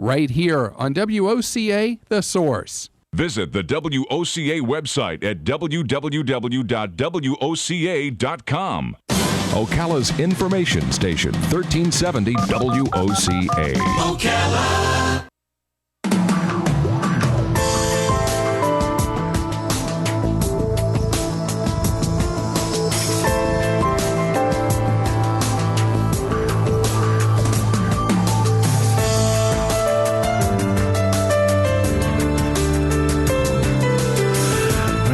right here on WOCA The Source. Visit the WOCA website at www.woca.com. Ocala's information station, 1370 WOCA. Ocala.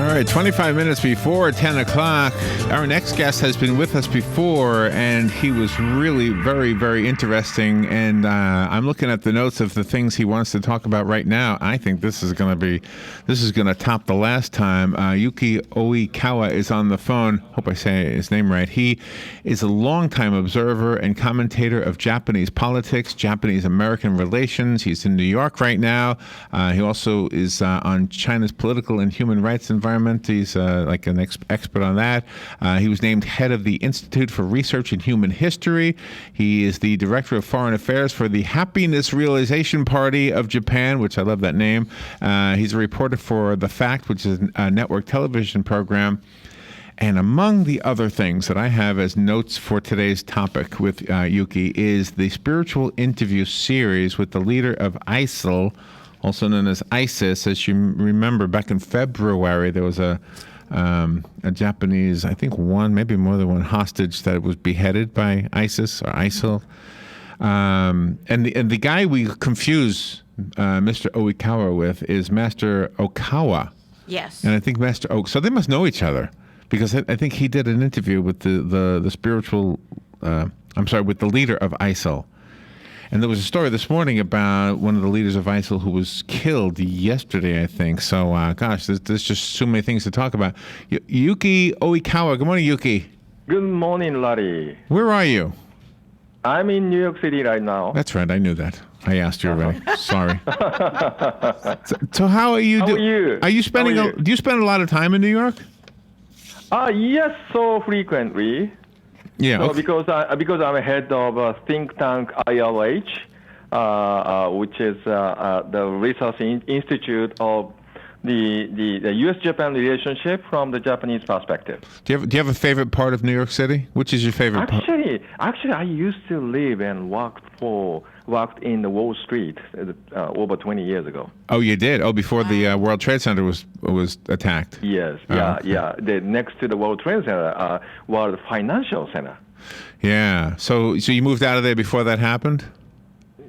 All right, 25 minutes before 10 o'clock. Our next guest has been with us before, and he was really very, very interesting. And I'm looking at the notes of the things he wants to talk about right now. I think this is going to top the last time. Yuki Oikawa is on the phone. Hope I say his name right. He is a longtime observer and commentator of Japanese politics, Japanese-American relations. He's in New York right now. He also is on China's political and human rights environment. He's like an expert on that. He was named head of the Institute for Research in Human History. He is the director of foreign affairs for the Happiness Realization Party of Japan, which I love that name. He's a reporter for The Fact, which is a network television program. And among the other things that I have as notes for today's topic with Yuki is the spiritual interview series with the leader of ISIL, also known as ISIS. As you remember, back in February, there was a Japanese, I think one, maybe more than one hostage that was beheaded by ISIS or ISIL. And the guy we confuse Mr. Oikawa with is Master Oikawa. Yes. And I think Master so they must know each other, because I think he did an interview with the spiritual, with the leader of ISIL. And there was a story this morning about one of the leaders of ISIL who was killed yesterday, I think. So, there's just so many things to talk about. Yuki Oikawa. Good morning, Yuki. Good morning, Larry. Where are you? I'm in New York City right now. That's right. I knew that. I asked you already. Sorry. So how are you? How are you? Are you spending? Do you spend a lot of time in New York? Yes, so frequently. Yeah. So Okay. because I'm head of a think tank IRH, which is the research institute of the U.S.-Japan relationship from the Japanese perspective. Do you have a favorite part of New York City? Which is your favorite part? Actually, I used to live and worked in the Wall Street over 20 years ago. Oh, you did? Oh, before the World Trade Center was attacked. Yes, Okay. The next to the World Trade Center, World Financial Center. Yeah. So you moved out of there before that happened?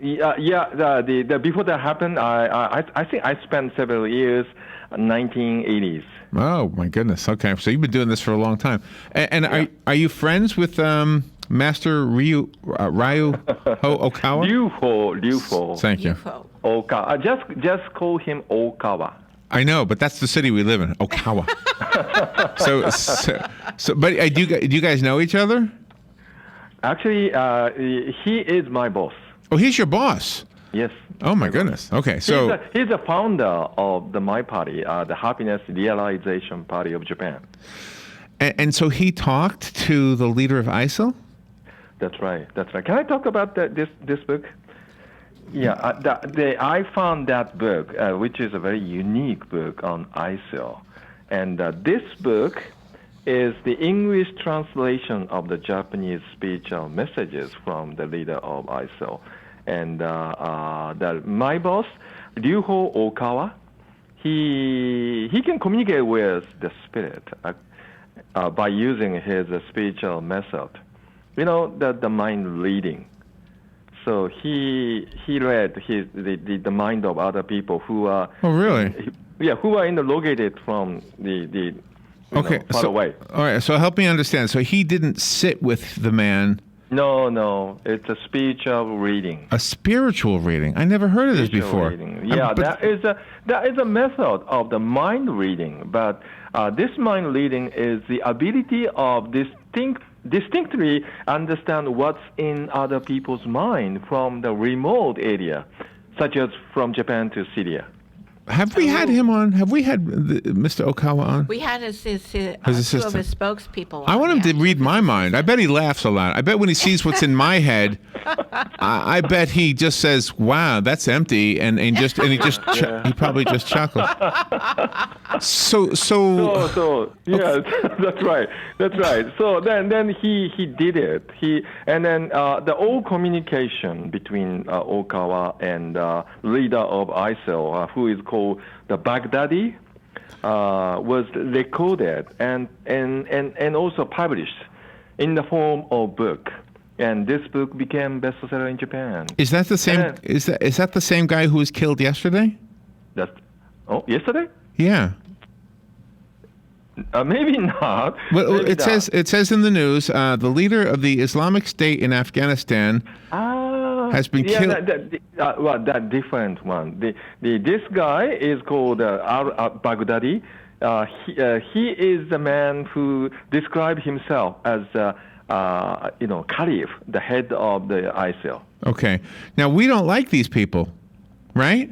The before that happened, I think I spent several years, 1980s. Oh my goodness. Okay, so you've been doing this for a long time. And are you friends with Master Ryu Oikawa? Ryuho. Thank you. Oikawa. Just call him Oikawa. I know, but that's the city we live in, Oikawa. But do you guys know each other? Actually, he is my boss. Oh, he's your boss. Yes. Oh my goodness. Okay, so he's the founder of my party, the Happiness Realization Party of Japan. And so he talked to the leader of ISIL? That's right. Can I talk about this book? Yeah, I found that book, which is a very unique book on ISIL, and this book is the English translation of the Japanese spiritual messages from the leader of ISIL. And my boss, Ryuho Oikawa, he can communicate with the spirit by using his spiritual method. You know, the mind reading. So he read the mind of other people who are. Oh, really? Who are located from the far away. All right. So help me understand. So he didn't sit with the man. No, it's a spiritual reading. A spiritual reading. I never heard of this before. Reading. Yeah, that is a method of the mind reading. But this mind reading is the ability of distinctly understand what's in other people's mind from the remote area, such as from Japan to Syria. Have we had him on? Have we had Mr. Oikawa on? We had his two of assistant. his spokespeople. I want him to read my mind. assistant. I bet he laughs a lot. I bet when he sees what's in my head, I bet he just says, "Wow, that's empty," and he probably just chuckles. So yes, that's right. So then he did it. And then the all communication between Oikawa and leader of ISIL, who is called the Baghdadi, was recorded and also published in the form of book. And this book became bestseller in Japan. Is that the same? And Is that the same guy who was killed yesterday? Yesterday? Yeah. Maybe not. Well, Maybe it says in the news the leader of the Islamic State in Afghanistan has been killed. That different one. This guy is called Baghdadi. He is the man who described himself as Caliph, the head of the ISIL. Okay. Now we don't like these people, right?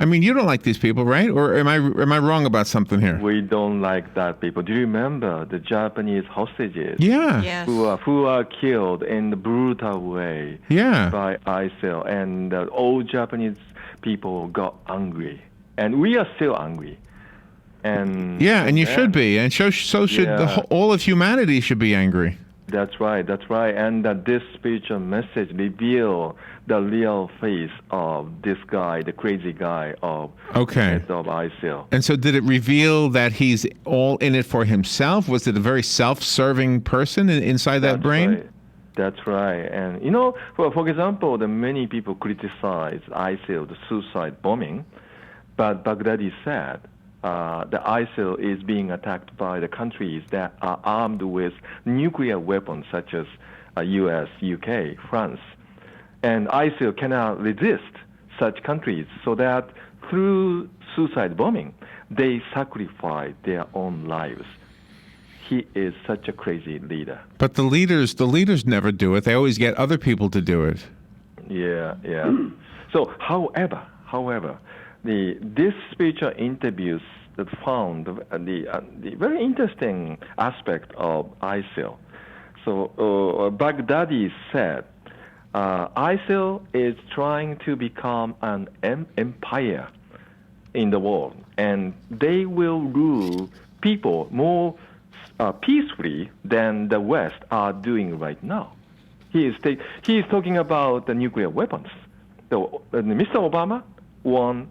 I mean, you don't like these people, right? Or am I wrong about something here? We don't like that people. Do you remember the Japanese hostages? Yeah. Yes. Who are killed in the brutal way by ISIL, and all Japanese people got angry, and we are still angry. And and you should be, and so should all of humanity should be angry. That's right. And this spiritual message reveal the real face of this guy, the crazy guy of head of ISIL. And so did it reveal that he's all in it for himself? Was it a very self-serving person inside that brain? Right. That's right. And, for example, the many people criticize ISIL, the suicide bombing, but Baghdadi said, the ISIL is being attacked by the countries that are armed with nuclear weapons, such as U.S., U.K., France. And ISIL cannot resist such countries, so that through suicide bombing, they sacrifice their own lives. He is such a crazy leader. But the leaders never do it. They always get other people to do it. Yeah. So, however, this spiritual interviews that found the very interesting aspect of ISIL. So Baghdadi said, ISIL is trying to become an empire in the world, and they will rule people more peacefully than the West are doing right now. He is talking about the nuclear weapons. So Mr. Obama won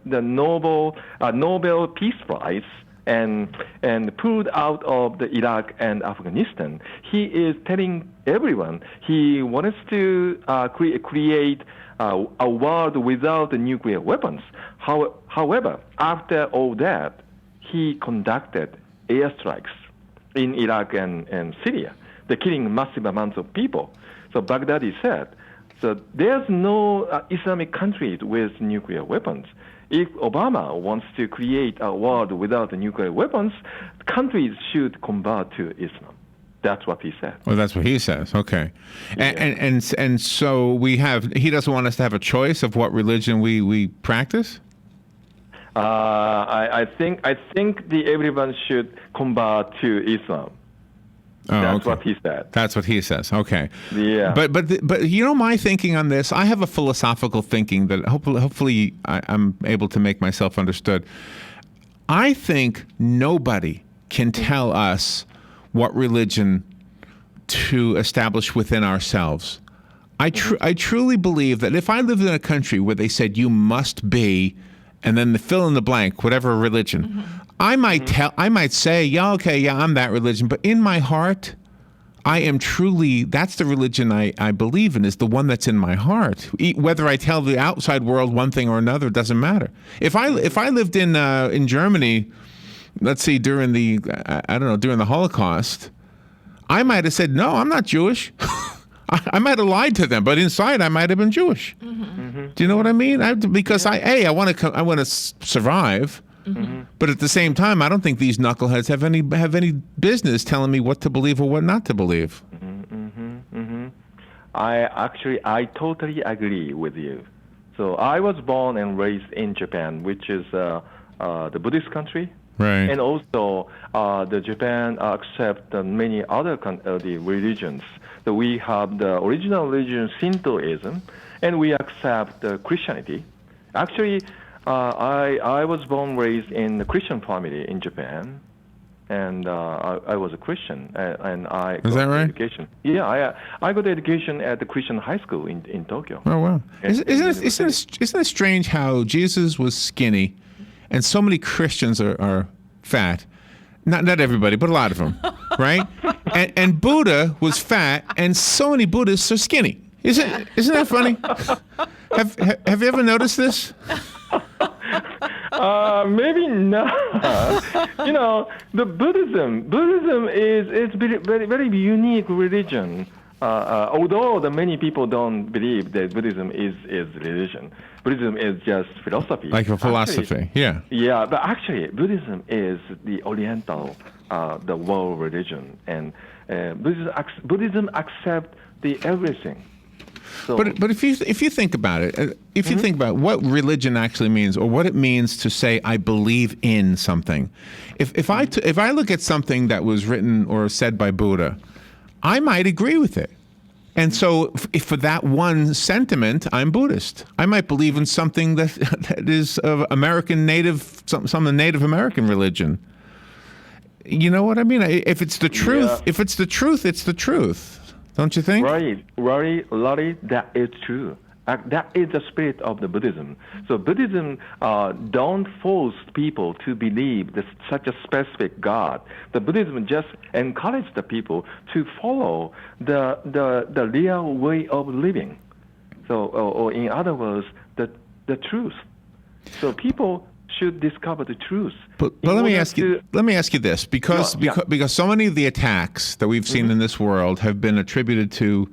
the Nobel Peace Prize and pulled out of the Iraq and Afghanistan. He is telling everyone he wants to create a world without the nuclear weapons. However, after all that, he conducted airstrikes in Iraq and Syria, killing massive amounts of people. So Baghdadi said, so there's no Islamic countries with nuclear weapons. If Obama wants to create a world without nuclear weapons, countries should convert to Islam. That's what he said. Well, that's what he says. Okay, and so he doesn't want us to have a choice of what religion we practice. I think everyone should convert to Islam. That's what he said. That's what he says. Okay. Yeah. But my thinking on this, I have a philosophical thinking that hopefully I'm able to make myself understood. I think nobody can tell us what religion to establish within ourselves. I truly believe that if I lived in a country where they said you must be, and then the fill in the blank, whatever religion, I might say, I'm that religion, but in my heart, I am truly, that's the religion I believe in, is the one that's in my heart. Whether I tell the outside world one thing or another, it doesn't matter. If I lived in Germany, let's see, during the Holocaust, I might have said, no, I'm not Jewish. I might have lied to them, but inside I might have been Jewish. Do you know what I mean? Because I want to survive. But at the same time, I don't think these knuckleheads have any business telling me what to believe or what not to believe. I totally agree with you. So I was born and raised in Japan, which is the Buddhist country. Right. And also, the Japan accept many other the religions. So we have the original religion Shintoism, and we accept Christianity. Actually, I was born raised in a Christian family in Japan, and I was a Christian, and I got Is that right? education. Yeah, I got education at the Christian high school in Tokyo. Oh wow! Isn't it strange how Jesus was skinny, and so many Christians are fat? Not everybody, but a lot of them, right? And Buddha was fat, and so many Buddhists are skinny. Isn't that funny? Have you ever noticed this? Maybe not. The Buddhism is very, very unique religion. Although the many people don't believe that Buddhism is religion. Buddhism is just philosophy. Like a philosophy, actually, yeah. Yeah, but actually Buddhism is the Oriental, the world religion, and Buddhism accept the everything. So, but if you think about it, if you think about what religion actually means, or what it means to say I believe in something, if I look at something that was written or said by Buddha, I might agree with it. And so if for that one sentiment, I'm Buddhist. I might believe in something that is of American Native, some Native American religion. You know what I mean? If it's the truth, Yeah. if it's the truth, it's the truth. Don't you think? Right, Larry, that is true. That is the spirit of the Buddhism. So Buddhism don't force people to believe such a specific God. The Buddhism just encourages the people to follow the real way of living. So, or in other words, the truth. So people should discover the truth. But let me ask you this, because so many of the attacks that we've seen in this world have been attributed to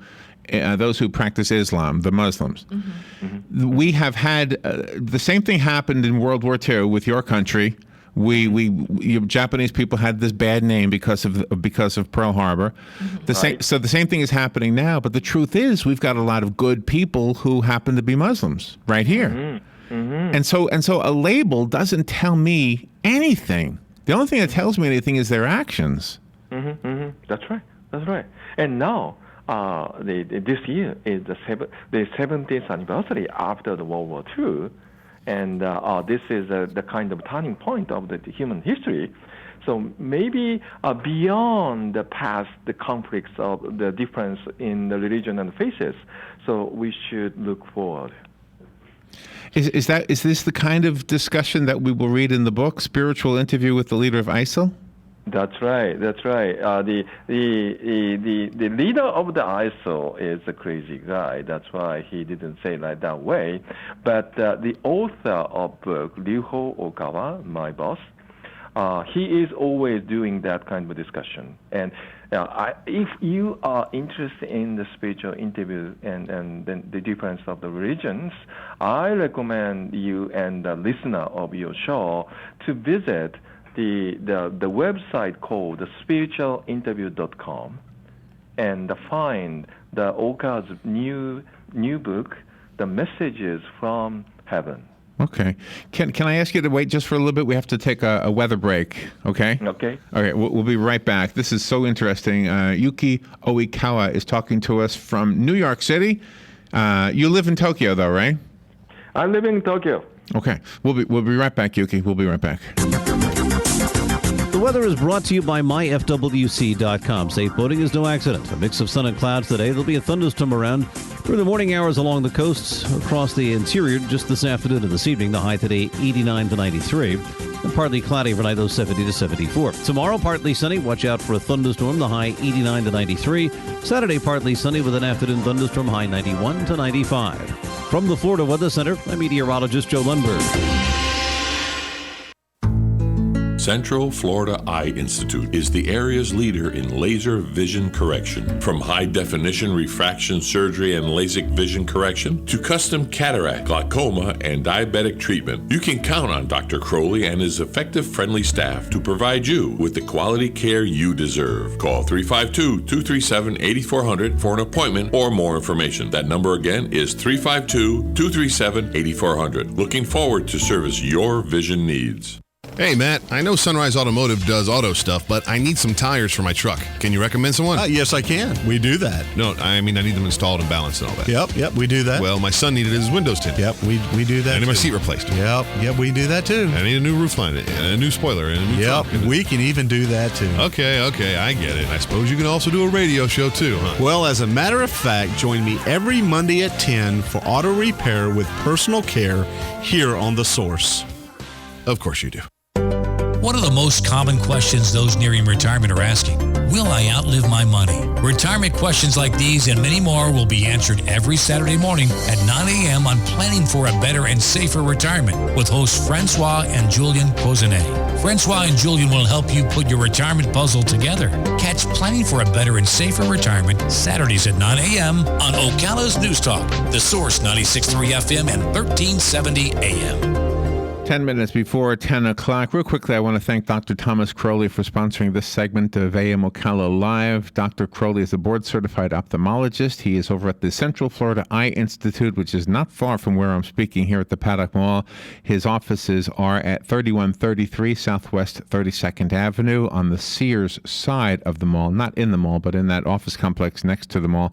those who practice Islam, the Muslims. We have had the same thing happened in World War II with your country. You Japanese people had this bad name because of Pearl Harbor. So the same thing is happening now. But the truth is, we've got a lot of good people who happen to be Muslims right here. And so a label doesn't tell me anything. The only thing that tells me anything is their actions. That's right. And now, this year is the 70th anniversary after the World War II, and this is the kind of turning point of the human history. So maybe beyond the past, the conflicts of the difference in the religion and faiths, so we should look forward. Is this the kind of discussion that we will read in the book, Spiritual Interview with the Leader of ISIL? That's right. The leader of the ISIL is a crazy guy. That's why he didn't say it like that way. But the author of book, Oikawa, my boss, he is always doing that kind of discussion. And if you are interested in the spiritual interview and the difference of the religions, I recommend you and the listener of your show to visit the website called spiritualinterview.com and find the Oka's new book, The Messages from Heaven. Okay. Can I ask you to wait just for a little bit? We have to take a weather break, okay? Okay. Okay, we'll be right back. This is so interesting. Yuki Oikawa is talking to us from New York City. You live in Tokyo, though, right? I live in Tokyo. Okay. We'll be right back, Yuki. We'll be right back. The weather is brought to you by myfwc.com. Safe boating is no accident. A mix of sun and clouds today. There'll be a thunderstorm around through the morning hours along the coasts across the interior just this afternoon and this evening. The high today 89 to 93. And partly cloudy overnight, those 70 to 74. Tomorrow, partly sunny. Watch out for a thunderstorm. The high 89 to 93. Saturday, partly sunny with an afternoon thunderstorm. High 91 to 95. From the Florida Weather Center, I'm meteorologist Joe Lundberg. Central Florida Eye Institute is the area's leader in laser vision correction. From high-definition refraction surgery and LASIK vision correction to custom cataract, glaucoma, and diabetic treatment, you can count on Dr. Crowley and his effective, friendly staff to provide you with the quality care you deserve. Call 352-237-8400 for an appointment or more information. That number again is 352-237-8400. Looking forward to service your vision needs. Hey, Matt, I know Sunrise Automotive does auto stuff, but I need some tires for my truck. Can you recommend someone? Yes, I can. We do that. No, I mean, I need them installed and balanced and all that. Yep, we do that. Well, my son needed his windows tinted. Yep, we do that. I need my too. seat replaced. Yep, we do that too. I need a new roof line, and a new spoiler, and a new Yep, trunk. we can even do that too. Okay, I get it. I suppose you can also do a radio show too, huh? Well, as a matter of fact, join me every Monday at 10 for auto repair with personal care here on The Source. Of course you do. One of the most common questions those nearing retirement are asking, will I outlive my money? Retirement questions like these and many more will be answered every Saturday morning at 9 a.m. on Planning for a Better and Safer Retirement with hosts Francois and Julian Pozenet. Francois and Julian will help you put your retirement puzzle together. Catch Planning for a Better and Safer Retirement Saturdays at 9 a.m. on Ocala's News Talk, The Source 96.3 FM and 1370 AM. 10 minutes before 10 o'clock. Real quickly, I want to thank Dr. Thomas Crowley for sponsoring this segment of AM Ocala Live. Dr. Crowley is a board-certified ophthalmologist. He is over at the Central Florida Eye Institute, which is not far from where I'm speaking here at the Paddock Mall. His offices are at 3133 Southwest 32nd Avenue on the Sears side of the mall, not in the mall, but in that office complex next to the mall.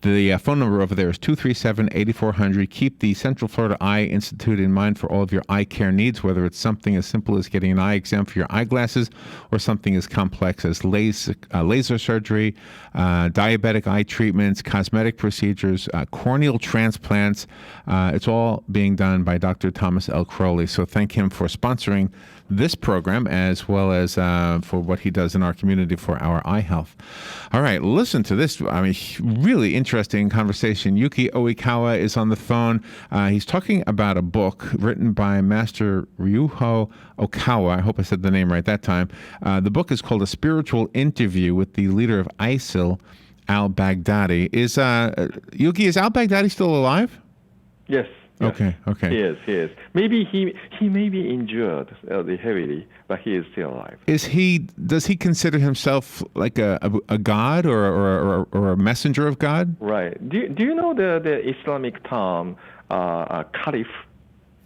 The phone number over there is 237-8400. Keep the Central Florida Eye Institute in mind for all of your eye care needs, whether it's something as simple as getting an eye exam for your eyeglasses or something as complex as laser surgery, diabetic eye treatments, cosmetic procedures, corneal transplants. It's all being done by Dr. Thomas L. Crowley. So thank him for sponsoring this program as well as for what he does in our community for our eye health. All right, listen to this. I mean, really interesting conversation. Yuki Oikawa is on the phone. He's talking about a book written by Master Ryuho Oikawa. I hope I said the name right that time. The book is called A Spiritual Interview with the Leader of ISIL, al-Baghdadi. Is Yuki, is al-Baghdadi still alive? Yes. Okay. He is. Maybe he may be injured heavily, but he is still alive. Does he consider himself like a god or a messenger of God? Right. Do you know the Islamic term caliph?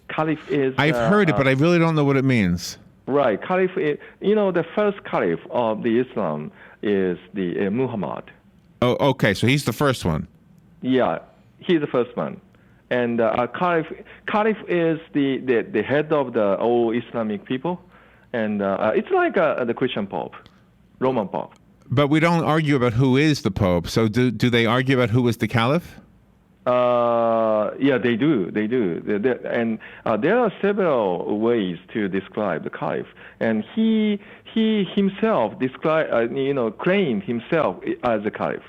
Caliph is. I've heard it, but I really don't know what it means. Right. Caliph is, the first caliph of the Islam is the Muhammad. Oh, okay. So he's the first one. Yeah, he's the first one. And caliph is the head of the all Islamic people, and it's like the Christian Pope, Roman Pope. But we don't argue about who is the Pope. So do they argue about who is the Caliph? Yeah, they do. And there are several ways to describe the Caliph, and he himself claimed himself as a Caliph.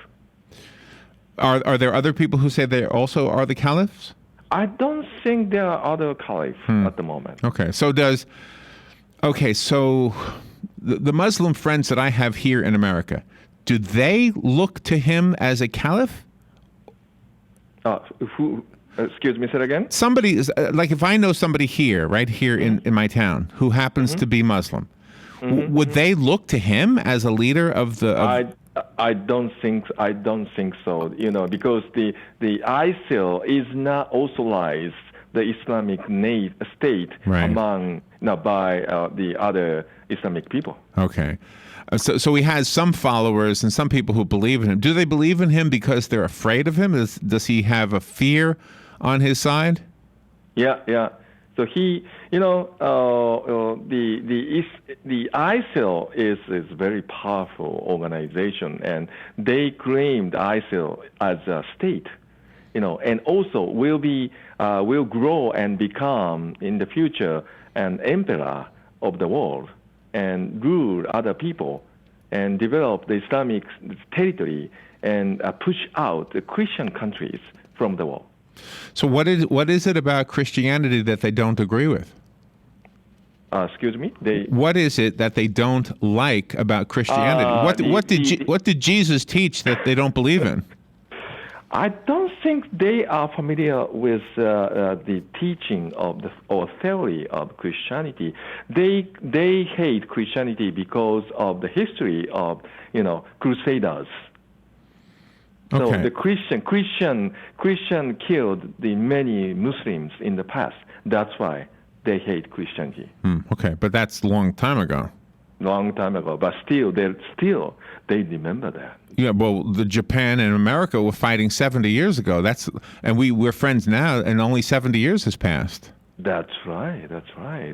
Are there other people who say they also are the caliphs? I don't think there are other caliphs at the moment. Okay, so the Muslim friends that I have here in America, do they look to him as a caliph? Excuse me, say it again? Somebody is like, if I know somebody here, right here in my town, who happens to be Muslim, would they look to him as a leader of the? I don't think so. Because the ISIL is not authorized the Islamic state among by the other Islamic people. Okay, so he has some followers and some people who believe in him. Do they believe in him because they're afraid of him? Does he have a fear on his side? Yeah. So he, the ISIL is very powerful organization, and they claimed ISIL as a state, and also will grow and become in the future an emperor of the world and rule other people and develop the Islamic territory and push out the Christian countries from the world. So what is it about Christianity that they don't agree with? Excuse me. What is it that they don't like about Christianity? What did Jesus teach that they don't believe in? I don't think they are familiar with the teaching or theory of Christianity. They hate Christianity because of the history of Crusaders. So Okay. the Christian killed the many Muslims in the past. That's why they hate Christianity. Okay, but that's a long time ago. Long time ago, but still they remember that. Yeah, well, the Japan and America were fighting 70 years ago. And we're friends now, and only 70 years has passed. That's right.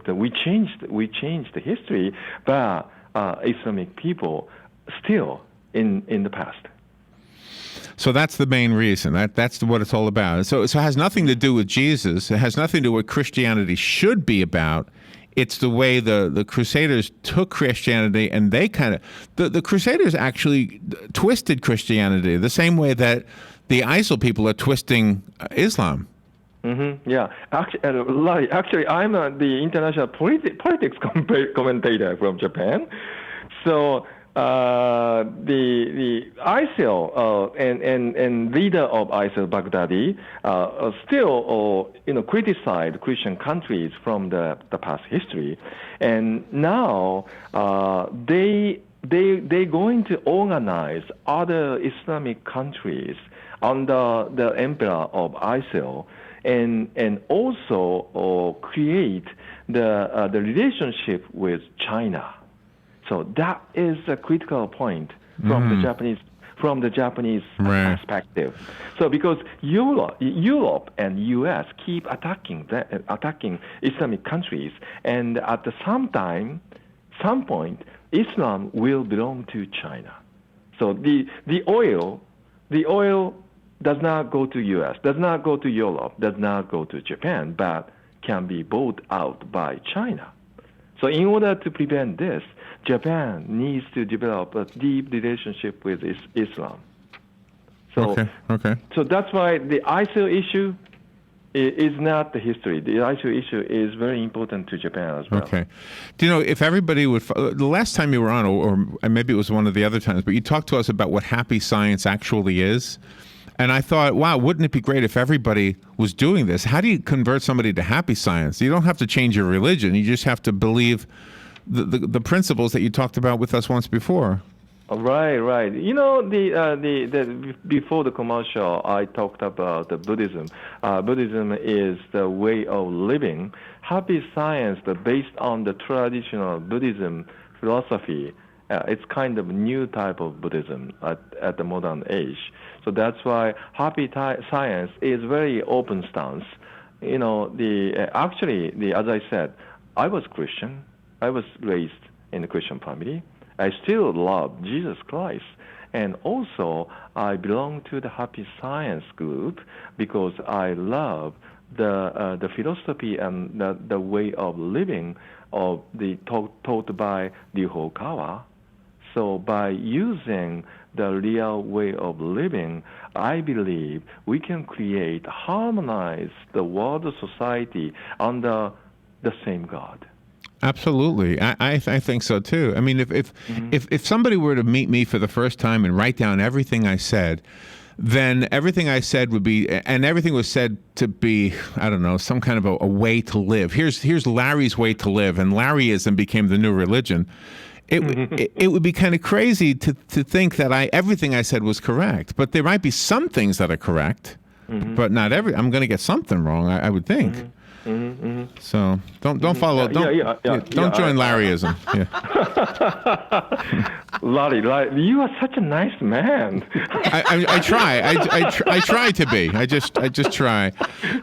We changed the history, but Islamic people still in the past. So that's the main reason. That's what it's all about. So it has nothing to do with Jesus. It has nothing to do with what Christianity should be about. It's the way the Crusaders took Christianity, and they kind of the Crusaders actually twisted Christianity the same way that the ISIL people are twisting Islam. Mm-hmm. Yeah, actually, I'm the international politics commentator from Japan. So the ISIL and leader of ISIL, Baghdadi, still criticized Christian countries from the past history, and now they going to organize other Islamic countries under the emperor of ISIL, and also create the relationship with China. So that is a critical point from the Japanese perspective. So because Europe and U.S. keep attacking Islamic countries, and at some point, Islam will belong to China. So the oil does not go to U.S., does not go to Europe, does not go to Japan, but can be bought out by China. So in order to prevent this, Japan needs to develop a deep relationship with Islam. So, okay. So that's why the ISIL issue is not the history. The ISIL issue is very important to Japan as well. Okay. Do you know, if everybody would... The last time you were on, or maybe it was one of the other times, but you talked to us about what happy science actually is. And I thought, wow, wouldn't it be great if everybody was doing this? How do you convert somebody to happy science? You don't have to change your religion. You just have to believe the principles that you talked about with us once before. Right. You know, the before the commercial, I talked about the Buddhism. Buddhism is the way of living. Happy science, based on the traditional Buddhism philosophy, it's kind of new type of Buddhism at the modern age. So that's why happy science is very open stance. You know, actually, as I said, I was Christian. I was raised in a Christian family. I still love Jesus Christ. And also, I belong to the Happy Science group because I love the philosophy and the way of living of taught by the Oikawa. So by using the real way of living, I believe we can harmonize the world society under the same God. Absolutely. I think so too. I mean, if somebody were to meet me for the first time and write down everything I said, then everything I said would be, and everything was said to be, I don't know, some kind of a way to live. Here's Larry's way to live, and Larryism became the new religion. It would be kind of crazy to think that everything I said was correct, but there might be some things that are correct, but not I'm going to get something wrong, I would think. So don't follow. Don't join Larryism. Larry, you are such a nice man. I try. I try to be. I just try.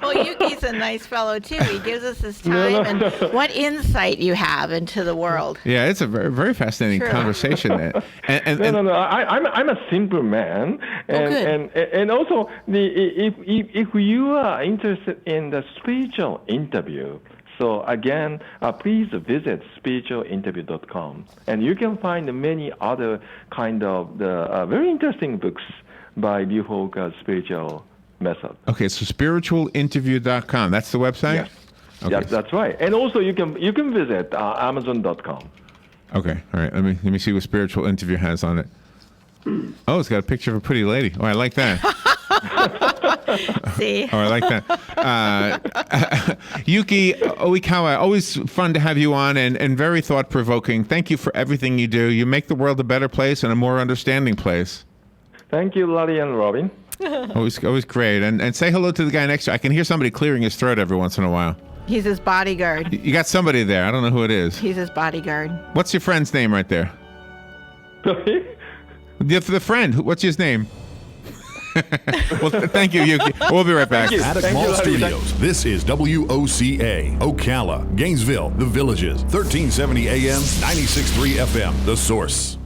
Well, Yuki's a nice fellow too. He gives us his time and what insight you have into the world. Yeah, it's a very, very fascinating conversation. No. I'm a simple man, and also if you are interested in the spiritual interview. So again, please visit spiritualinterview.com, and you can find many other kind of very interesting books by Liu Hoka's spiritual method. Okay, so spiritualinterview.com. That's the website? Yes. Okay. Yes, that's right. And also you can visit Amazon.com. Okay, all right. Let me see what Spiritual Interview has on it. Oh, it's got a picture of a pretty lady. Oh, I like that. See? Oh, I like that. Yuki Oikawa, always fun to have you on and very thought-provoking. Thank you for everything you do. You make the world a better place and a more understanding place. Thank you, Larry and Robin. Always great. And say hello to the guy next to you. I can hear somebody clearing his throat every once in a while. He's his bodyguard. You got somebody there. I don't know who it is. He's his bodyguard. What's your friend's name right there? The friend. What's his name? Well, thank you, Yuki. We'll be right back. Attic Mall Studios. This is WOCA, Ocala, Gainesville, The Villages, 1370 AM, 96.3 FM, The Source.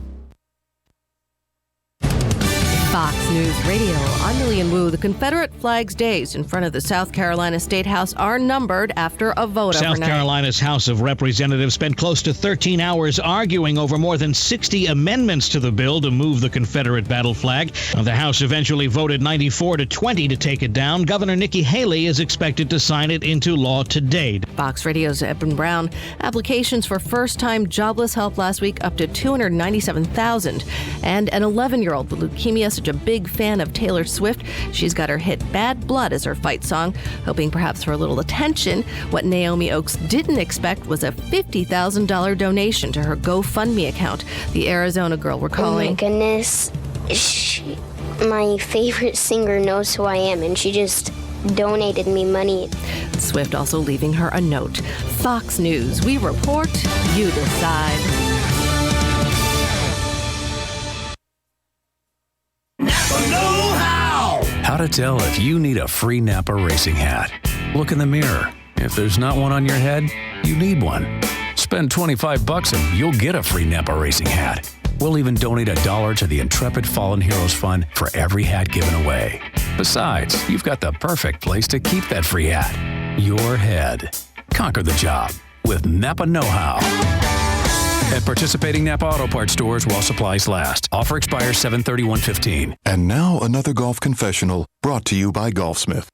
Fox News Radio. I'm Lillian Wu. The Confederate flag's days in front of the South Carolina State House are numbered after a vote South overnight. Carolina's House of Representatives spent close to 13 hours arguing over more than 60 amendments to the bill to move the Confederate battle flag. The House eventually voted 94-20 to take it down. Governor Nikki Haley is expected to sign it into law today. Fox Radio's Eben Brown. Applications for first-time jobless help last week up to 297,000. And an 11-year-old with leukemia, such a big fan of Taylor Swift, she's got her hit Bad Blood as her fight song, hoping perhaps for a little attention. What Naomi Oakes didn't expect was a $50,000 donation to her GoFundMe account. The Arizona girl recalling, "Oh my goodness, my favorite singer knows who I am, and she just donated me money." Swift also leaving her a note. Fox News, we report, you decide. How to tell if you need a free Napa racing hat. Look in the mirror. If there's not one on your head, you need one. Spend $25 and you'll get a free Napa racing hat. We'll even donate $1 to the Intrepid Fallen Heroes Fund for every hat given away. Besides, you've got the perfect place to keep that free hat. Your head. Conquer the job with Napa Know-How. At participating Napa Auto Parts stores while supplies last. Offer expires 7/31/15. And now another golf confessional brought to you by Golfsmith.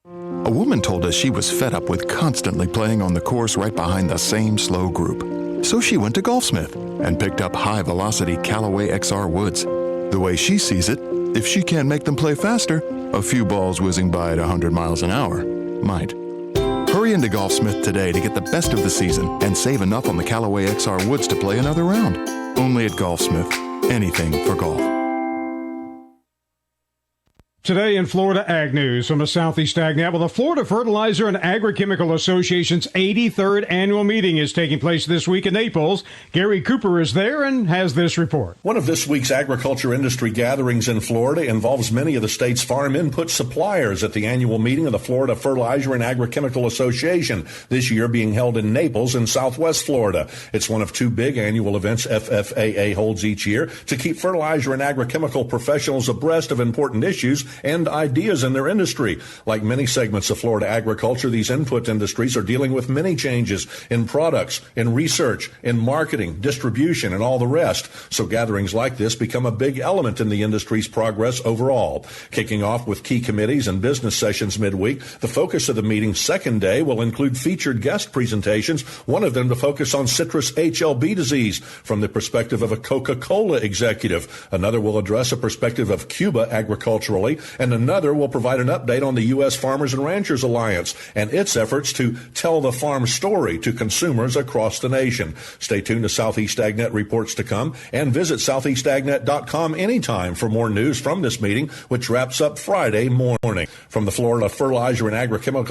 A woman told us she was fed up with constantly playing on the course right behind the same slow group. So she went to Golfsmith and picked up high-velocity Callaway XR woods. The way she sees it, if she can't make them play faster, a few balls whizzing by at 100 miles an hour might. Hurry into Golfsmith today to get the best of the season and save enough on the Callaway XR woods to play another round. Only at Golfsmith. Anything for golf. Today in Florida Ag News from the Southeast AgNet, well, the Florida Fertilizer and Agrochemical Association's 83rd annual meeting is taking place this week in Naples. Gary Cooper is there and has this report. One of this week's agriculture industry gatherings in Florida involves many of the state's farm input suppliers at the annual meeting of the Florida Fertilizer and Agrochemical Association, this year being held in Naples in Southwest Florida. It's one of two big annual events FFAA holds each year to keep fertilizer and agrochemical professionals abreast of important issues and ideas in their industry. Like many segments of Florida agriculture, these input industries are dealing with many changes in products, in research, in marketing, distribution, and all the rest. So gatherings like this become a big element in the industry's progress overall. Kicking off with key committees and business sessions midweek, the focus of the meeting's second day will include featured guest presentations, one of them to focus on citrus HLB disease from the perspective of a Coca-Cola executive. Another will address a perspective of Cuba agriculturally, and another will provide an update on the U.S. Farmers and Ranchers Alliance and its efforts to tell the farm story to consumers across the nation. Stay tuned to Southeast AgNet reports to come and visit southeastagnet.com anytime for more news from this meeting, which wraps up Friday morning. From the Florida Fertilizer and Agrochemical